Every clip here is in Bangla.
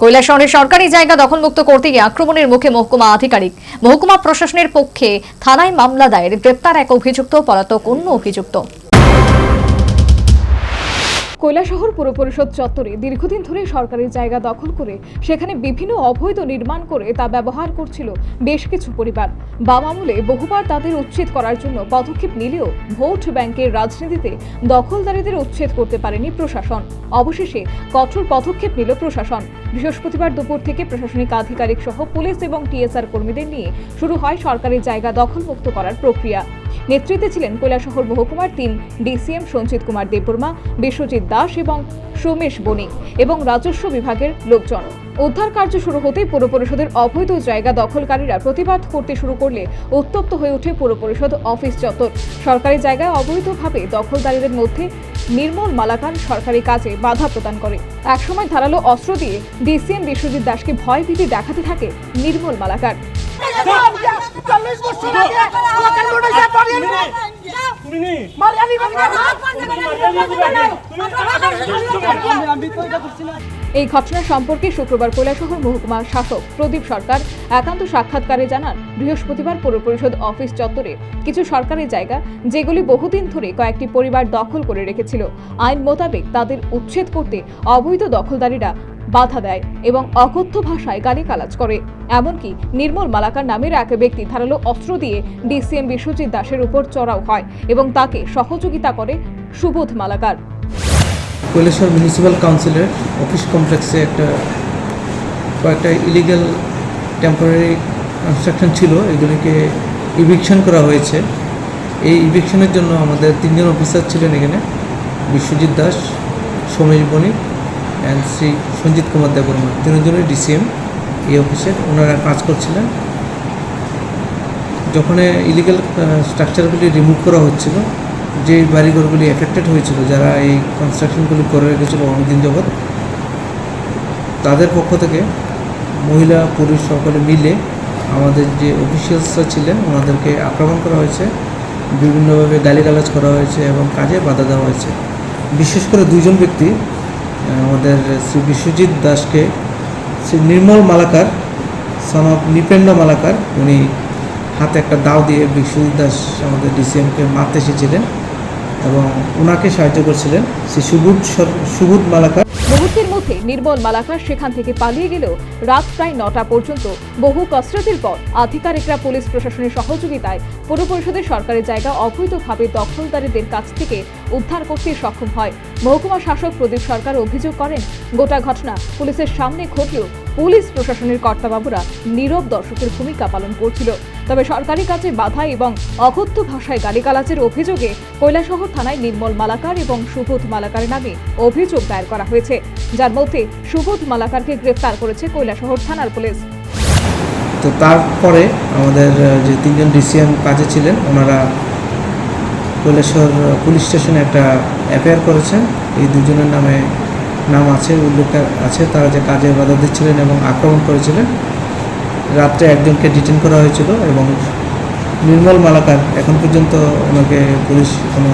কৈলাসহরের সরকারি জায়গা দখলমুক্ত করতে গিয়ে আক্রমণের মুখে মহকুমা আধিকারিক। মহকুমা প্রশাসনের পক্ষে থানায় মামলা দায়ের, গ্রেপ্তার এক অভিযুক্ত, পলাতক অন্য অভিযুক্ত। কৈলাসহর পুর পরিষদ চত্বরে দীর্ঘদিন ধরে সরকারি জায়গা দখল করে সেখানে বিভিন্ন অবৈধ নির্মাণ করে তা ব্যবহার করছিল বেশ কিছু পরিবার। বাম আমলে বহুবার তাদের উচ্ছেদ করার জন্য পদক্ষেপ নিলেও ভোট ব্যাংকের রাজনীতিতে দখলদারীদের উচ্ছেদ করতে পারেনি প্রশাসন। অবশেষে কঠোর পদক্ষেপ নিল প্রশাসন। বৃহস্পতিবার দুপুর থেকে প্রশাসনিক আধিকারিক সহ পুলিশ এবং টিএসআর কর্মীদের নিয়ে শুরু হয় সরকারি জায়গা দখলমুক্ত করার প্রক্রিয়া। নেতৃত্বে ছিলেন কৈলাসহর মহকুমার 3 ডিসিএম সঞ্জিত কুমার দেববর্মা, বিশ্বজিৎ দাস এবং সোমেশ বণিক এবং রাজস্ব বিভাগের লোকজন। উদ্ধার কার্য শুরু হতেই পুর পরিষদের অবৈধ জায়গা দখলকারীরা প্রতিবাদ করতে শুরু করলে উত্তপ্ত হয়ে ওঠে পুর পরিষদ অফিস চত্বর। সরকারি জায়গায় অবৈধভাবে দখলদারীদের মধ্যে নির্মল মালাকার সরকারি কাজে বাধা প্রদান করে। একসময় ধারালো অস্ত্র দিয়ে ডিসিএম বিশ্বজিৎ দাসকে ভয় ভীতি দেখাতে থাকে নির্মল মালাকার। এই ঘটনা সম্পর্কে শুক্রবার কৈলাসহর মহকুমা শাসক প্রদীপ সরকার একান্ত সাক্ষাৎকারে জানান, বৃহস্পতিবার পৌর পরিষদ অফিস চত্বরে কিছু সরকারি জায়গা যেগুলি বহুদিন ধরে কয়েকটি পরিবার দখল করে রেখেছিল, আইন মোতাবেক তাদের উচ্ছেদ করতে অবৈধ দখলদারীরা বাধা দেয় এবং অকথ্য ভাষায় গালিগালাজ করে। এমনকি নির্মল মালাকার নামের এক ব্যক্তি ধারালো অস্ত্র দিয়ে ডিসিএম বিশ্বজিৎ দাসের উপর চড়াও হয় এবং তাকে সহযোগিতা করে সুবোধ মালাকার। কৈলাসহর মিউনিসিপ্যাল কাউন্সিলের অফিস কমপ্লেক্সে কয়েকটা ইলিগাল টেম্পোরারি কনস্ট্রাকশন ছিল, এগুলিকে ইভিকশন করা হয়েছে। এই ইভিকশনের জন্য আমাদের 3 জন অফিসার ছিলেন এখানে, বিশ্বজিৎ দাস, সোমেশ বণিক অ্যান্ড শ্রী সঞ্জিত কুমার দেববর্মা, 3 জনের ডিসিএম এই অফিসের। ওনারা কাজ করছিলেন। যখন ইলিগাল স্ট্রাকচারগুলি রিমুভ করা হচ্ছিল, যে বাড়িঘরগুলি এফেক্টেড হয়েছিল, যারা এই কনস্ট্রাকশনগুলি করে রেখেছিল অনেকদিন যাবৎ, তাদের পক্ষ থেকে মহিলা পুরুষ সকলে মিলে আমাদের যে অফিসিয়ালসরা ছিলেন ওনাদেরকে আক্রমণ করা হয়েছে, বিভিন্নভাবে গালিগালাজ করা হয়েছে এবং কাজে বাধা দেওয়া হয়েছে। বিশেষ করে 2 জন ব্যক্তি, আমাদের শ্রী বিশ্বজিৎ দাসকে শ্রী নির্মল মালাকার সন অফ নিপেন্দ্র মালাকার, উনি হাতে একটা দাও দিয়ে বিশ্বজিৎ দাস আমাদের ডিসিএমকে মারতে এসেছিলেন এবং ওনাকে সাহায্য করছিলেন শ্রী সুবোধ মালাকার। মুহূর্তের মধ্যে নির্মল মালাকার সেখান থেকে পালিয়ে গেলেও রাত প্রায় 9টা পর্যন্ত বহু কসরতের পর আধিকারিকরা পুলিশ প্রশাসনের সহযোগিতায় পুর পরিষদের সরকারি জায়গা অবৈধভাবে দখলদারীদের কাছ থেকে উদ্ধার করতে সক্ষম হয়। মহকুমা শাসক প্রদীপ সরকার অভিযোগ করেন, গোটা ঘটনা পুলিশের সামনে ঘটলেও পুলিশ প্রশাসনের কর্তাবাবুরা নীরব দর্শকের ভূমিকা পালন করছিল। তবে সরকারি কাজে বাধা এবং অকথ্য ভাষায় গালিগালাজের অভিযোগে কৈলাসহর থানায় নির্মল মালাকার এবং সুবোধ মালাকার নামে অভিযোগ দায়ের করা হয়েছে, যার মধ্যে সুবোধ মালাকারকে গ্রেফতার করেছে কৈলাসহর থানার পুলিশ। তো তারপরে আমাদের যে 3 জন ডিসিএম কাজে ছিলেন, ওনারা কৈলাসহর পুলিশ স্টেশনে একটা এফআইআর করেছেন। এই 2 জনের নাম আছে, উল্লেখ আছে, তারা যে কাজে বাধা দিচ্ছিলেন এবং আক্রমণ করেছিলেন। রাত্রে একজনকে ডিটেন করা হয়েছিল এবং নির্মল মালাকার এখন পর্যন্ত ওনাকে পুলিশ কোনো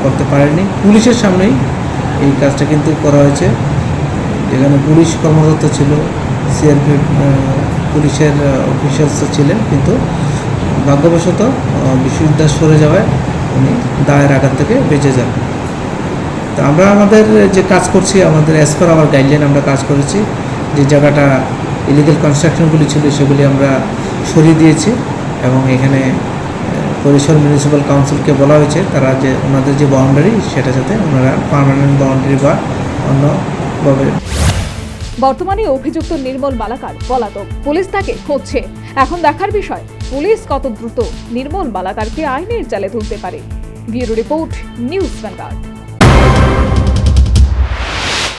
করতে পারেনি। পুলিশের সামনেই এই কাজটা কিন্তু করা হয়েছে, যেখানে পুলিশ কর্মরত ছিল, সিআরপি পুলিশের অফিসার্স ছিলেন, কিন্তু ভাগ্যবশত বিশ্বজিৎ দাস সরে যাওয়ায় উনি দায়ের আঘাত থেকে বেঁচে যান। তো আমরা আমাদের যে কাজ করছি, আমাদের অ্যাজ পার আওয়ার গাইডলাইন আমরা কাজ করেছি। যে জায়গাটা ইলিগাল কনস্ট্রাকশনগুলি ছিল সেগুলি আমরা সরিয়ে দিয়েছি এবং এখানে কৈলাসহর মিউনিসিপ্যাল কাউন্সিলকে বলা হয়েছে তারা যে ওনাদের যে বাউন্ডারি সেটা যাতে ওনারা পার্মানেন্ট বাউন্ডারি বা অন্যভাবে। বর্তমানে অভিযুক্ত নির্মল মালাকার পলাতক, পুলিশ তাকে খুঁজছে। এখন দেখার বিষয় পুলিশ কত দ্রুত নির্মল মালাকারকে আইনের জালে তুলতে পারে। Bureau report, news vanguard.